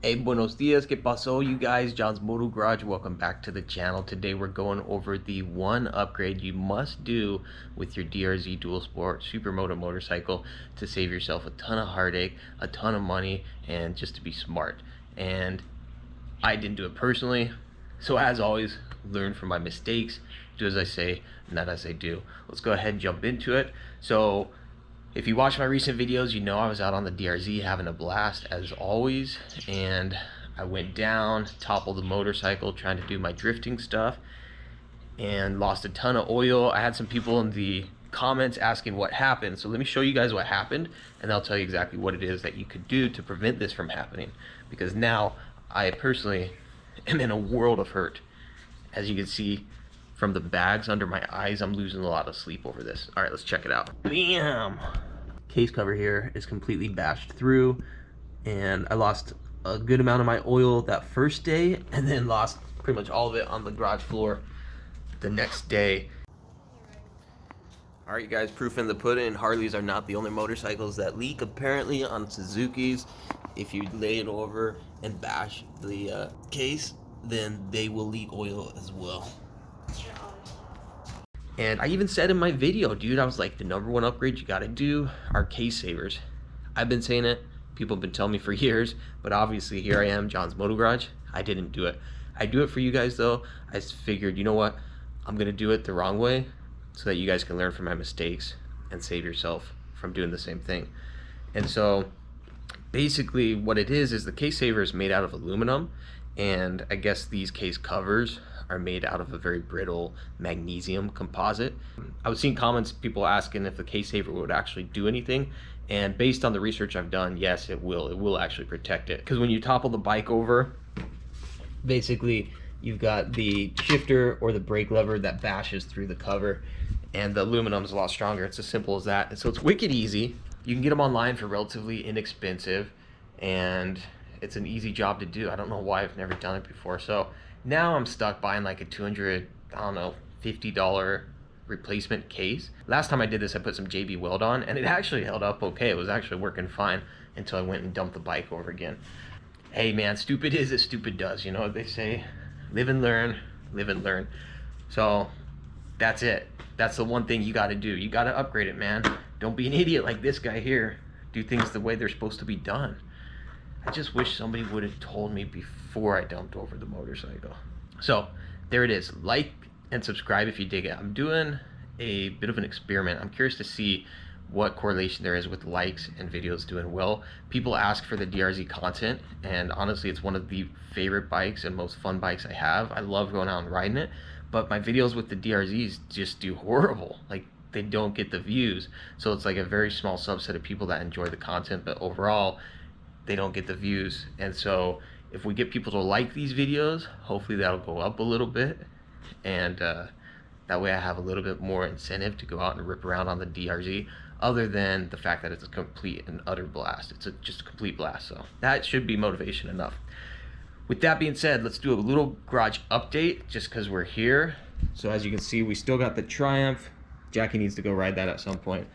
Hey, buenos dias, ¿qué pasó, you guys? John's Moto Garage. Welcome back to the channel. Today we're going over the one upgrade you must do with your DRZ Dual Sport Supermoto motorcycle to save yourself a ton of heartache, a ton of money, and just to be smart. And I didn't do it personally, so as always, learn from my mistakes, do as I say, not as I do. Let's go ahead and jump into it. So if you watch my recent videos, you know I was out on the DRZ having a blast as always, and I went down, toppled the motorcycle trying to do my drifting stuff, and lost a ton of oil. I had some people in the comments asking what happened, so let me show you guys what happened, and I'll tell you exactly what it is that you could do to prevent this from happening, because now I personally am in a world of hurt. As you can see from the bags under my eyes, I'm losing a lot of sleep over this. All right, let's check it out. Bam! Case cover here is completely bashed through, and I lost a good amount of my oil that first day, and then lost pretty much all of it on the garage floor the next day. All right, you guys, proof in the pudding. Harleys are not the only motorcycles that leak. Apparently on Suzukis, if you lay it over and bash the case, then they will leak oil as well. And I even said in my video, dude, I was like, the #1 upgrade you gotta do are case savers. I've been saying it, people have been telling me for years, but obviously here I am, John's Moto Garage. I didn't do it. I do it for you guys though. I just figured, you know what? I'm gonna do it the wrong way so that you guys can learn from my mistakes and save yourself from doing the same thing. And so basically what it is the case saver is made out of aluminum, and I guess these case covers are made out of a very brittle magnesium composite. I was seeing comments, people asking if the case saver would actually do anything, and based on the research I've done, yes, it will actually protect it. Because when you topple the bike over, basically you've got the shifter or the brake lever that bashes through the cover, and the aluminum is a lot stronger. It's as simple as that. And so it's wicked easy. You can get them online for relatively inexpensive, and it's an easy job to do. I don't know why I've never done it before. So now I'm stuck buying like a $50 replacement case. Last time I did this, I put some JB Weld on, and it actually held up okay. It was actually working fine until I went and dumped the bike over again. Hey man, stupid is as stupid does. You know what they say? Live and learn, live and learn. So that's it. That's the one thing you gotta do. You gotta upgrade it, man. Don't be an idiot like this guy here. Do things the way they're supposed to be done. I just wish somebody would have told me before I dumped over the motorcycle. So there it is. Like and subscribe if you dig it. I'm doing a bit of an experiment. I'm curious to see what correlation there is with likes and videos doing well. People ask for the DRZ content, and honestly it's one of the favorite bikes and most fun bikes I have. I love going out and riding it, but my videos with the DRZs just do horrible. Like, they don't get the views. So it's like a very small subset of people that enjoy the content, but overall they don't get the views. And so if we get people to like these videos, hopefully that'll go up a little bit, and that way I have a little bit more incentive to go out and rip around on the DRZ, other than the fact that it's a complete and utter blast. It's just a complete blast. So that should be motivation enough. With that being said, let's do a little garage update just because we're here. So as you can see, we still got the Triumph. Jackie needs to go ride that at some point,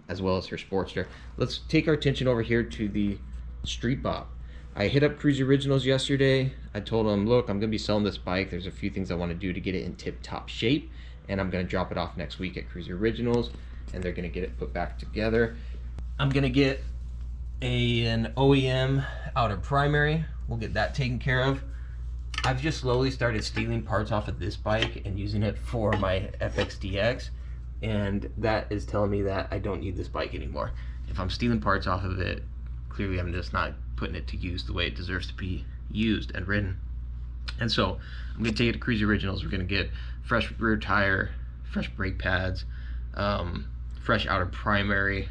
as well as her Sportster. Let's take our attention over here to the Street Bop. I hit up Cruise Originals yesterday. I told them, look, I'm gonna be selling this bike. There's a few things I want to do to get it in tip-top shape, and I'm gonna drop it off next week at Cruise Originals, and they're gonna get it put back together. I'm gonna get an OEM outer primary. We'll get that taken care of. I've just slowly started stealing parts off of this bike and using it for my FXDX, and that is telling me that I don't need this bike anymore. If I'm stealing parts off of it, clearly I'm just not putting it to use the way it deserves to be used and ridden. And so I'm gonna take it to Cruise Originals. We're gonna get fresh rear tire, fresh brake pads, fresh outer primary,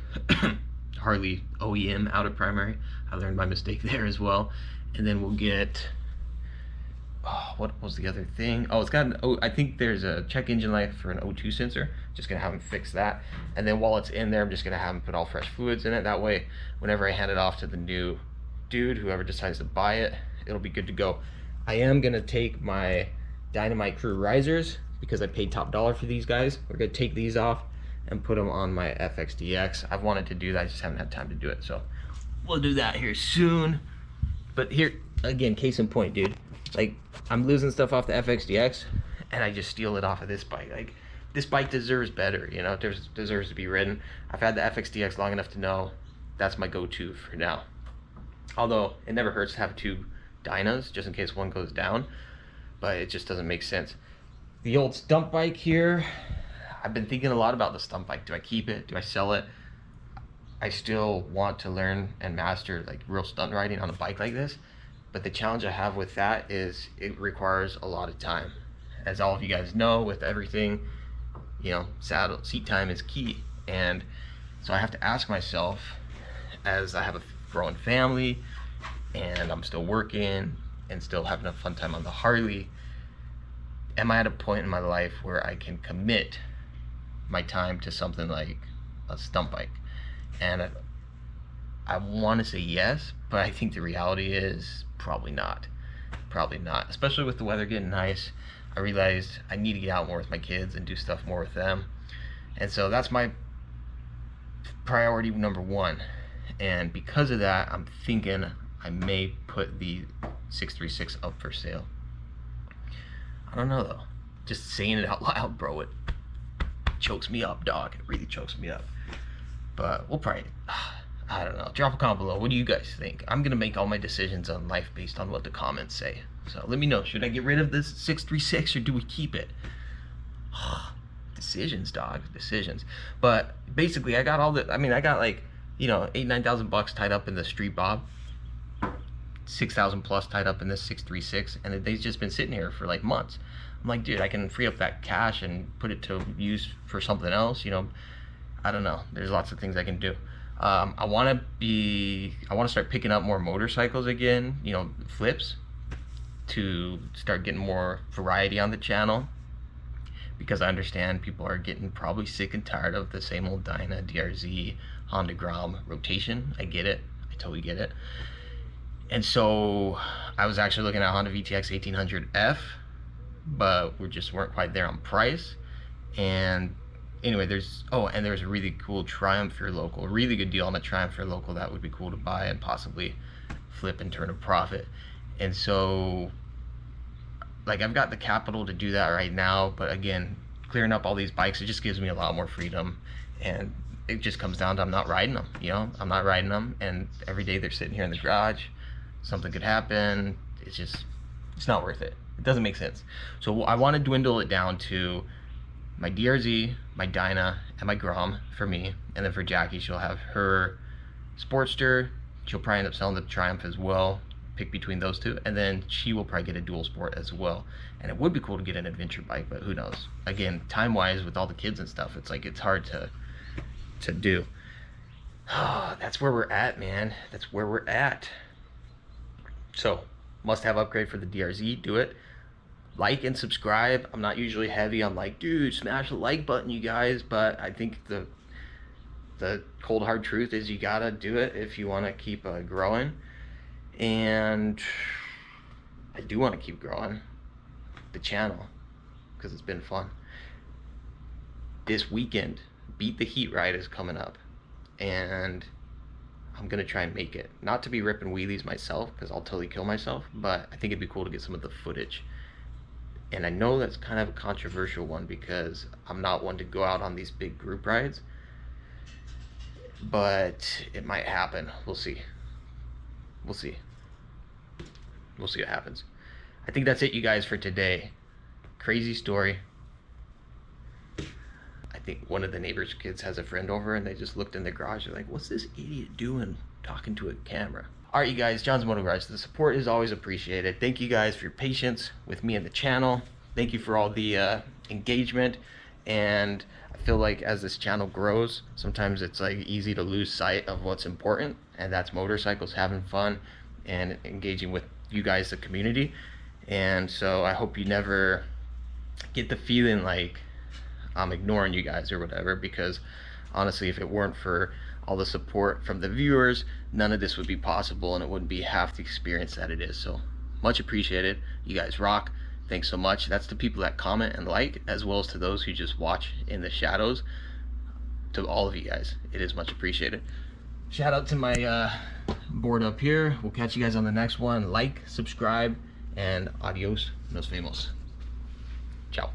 Harley OEM outer primary. I learned my mistake there as well. And then we'll get, what was the other thing? Oh, it's got I think there's a check engine light for an O2 sensor. Just gonna have them fix that. And then while it's in there, I'm just gonna have them put all fresh fluids in it. That way, whenever I hand it off to the new dude, whoever decides to buy it, it'll be good to go. I am gonna take my Dynamite Crew risers because I paid top dollar for these guys. We're gonna take these off and put them on my FXDX. I've wanted to do that, I just haven't had time to do it. So we'll do that here soon. But here, again, case in point, dude. Like, I'm losing stuff off the FXDX, and I just steal it off of this bike. Like, this bike deserves better, you know. It deserves to be ridden. I've had the FXDX long enough to know that's my go-to for now. Although it never hurts to have two dynos just in case one goes down, but it just doesn't make sense. The old Stunt Bike here, I've been thinking a lot about the Stunt Bike. Do I keep it? Do I sell it? I still want to learn and master like real stunt riding on a bike like this, but the challenge I have with that is it requires a lot of time. As all of you guys know, with everything, you know, seat time is key, and so I have to ask myself, as I have a growing family and I'm still working and still having a fun time on the Harley, am I at a point in my life where I can commit my time to something like a stunt bike? And I want to say yes, but I think the reality is probably not. Probably not, especially with the weather getting nice. I realized I need to get out more with my kids and do stuff more with them, and so that's my priority number one. And because of that, I'm thinking I may put the 636 up for sale. I don't know though, just saying it out loud, bro, it chokes me up, dog. It really chokes me up. But we'll probably, I don't know, drop a comment below. What do you guys think? I'm gonna make all my decisions on life based on what the comments say. So let me know, should I get rid of this 636 or do we keep it? Decisions, dog, decisions. But basically, I got all the, I got like, you know, 8,000-9,000 bucks tied up in the Street Bob, 6,000 plus tied up in this 636, and they've just been sitting here for like months. I'm like, dude, I can free up that cash and put it to use for something else, you know. I don't know, there's lots of things I can do. I want to start picking up more motorcycles again, you know, flips, to start getting more variety on the channel, because I understand people are getting probably sick and tired of the same old Dyna, DRZ, Honda Grom rotation. I get it, I totally get it. And so I was actually looking at Honda VTX 1800F, but we just weren't quite there on price. And anyway, there's a really cool Triumph for local, really good deal on a Triumph for local that would be cool to buy and possibly flip and turn a profit. And so, like, I've got the capital to do that right now, but again, clearing up all these bikes, it just gives me a lot more freedom, and it just comes down to I'm not riding them, you know. I'm not riding them, and every day they're sitting here in the garage, something could happen. It's not worth it. It doesn't make sense. So I want to dwindle it down to my DRZ, my Dyna, and my Grom for me, and then for Jackie, she'll have her Sportster. She'll probably end up selling the Triumph as well, pick between those two, and then she will probably get a dual sport as well. And it would be cool to get an adventure bike, but who knows. Again, time wise with all the kids and stuff, it's like it's hard to do. That's where we're at, man. That's where we're at. So must have upgrade for the DRZ. Do it. Like and subscribe. I'm not usually heavy on like, dude, smash the like button, you guys, but I think the cold hard truth is you gotta do it if you want to keep growing. And I do want to keep growing the channel because it's been fun. This weekend, Beat the Heat ride is coming up, and I'm gonna try and make it. Not to be ripping wheelies myself, because I'll totally kill myself, but I think it'd be cool to get some of the footage. And I know that's kind of a controversial one because I'm not one to go out on these big group rides, but it might happen. We'll see. We'll see. We'll see what happens. I think that's it, you guys, for today. Crazy story. I think one of the neighbor's kids has a friend over, and they just looked in the garage. They're like, what's this idiot doing talking to a camera? All right, you guys, John's Moto Garage. The support is always appreciated. Thank you guys for your patience with me and the channel. Thank you for all the engagement. And I feel like as this channel grows, sometimes it's like easy to lose sight of what's important, and that's motorcycles, having fun, and engaging with you guys, the community. And so I hope you never get the feeling like I'm ignoring you guys or whatever, because honestly, if it weren't for all the support from the viewers, none of this would be possible, and it wouldn't be half the experience that it is. So much appreciated. You guys rock. Thanks so much. That's to people that comment and like, as well as to those who just watch in the shadows. To all of you guys, it is much appreciated. Shout out to my board up here. We'll catch you guys on the next one. Like, subscribe, and adios, nos vemos. Ciao.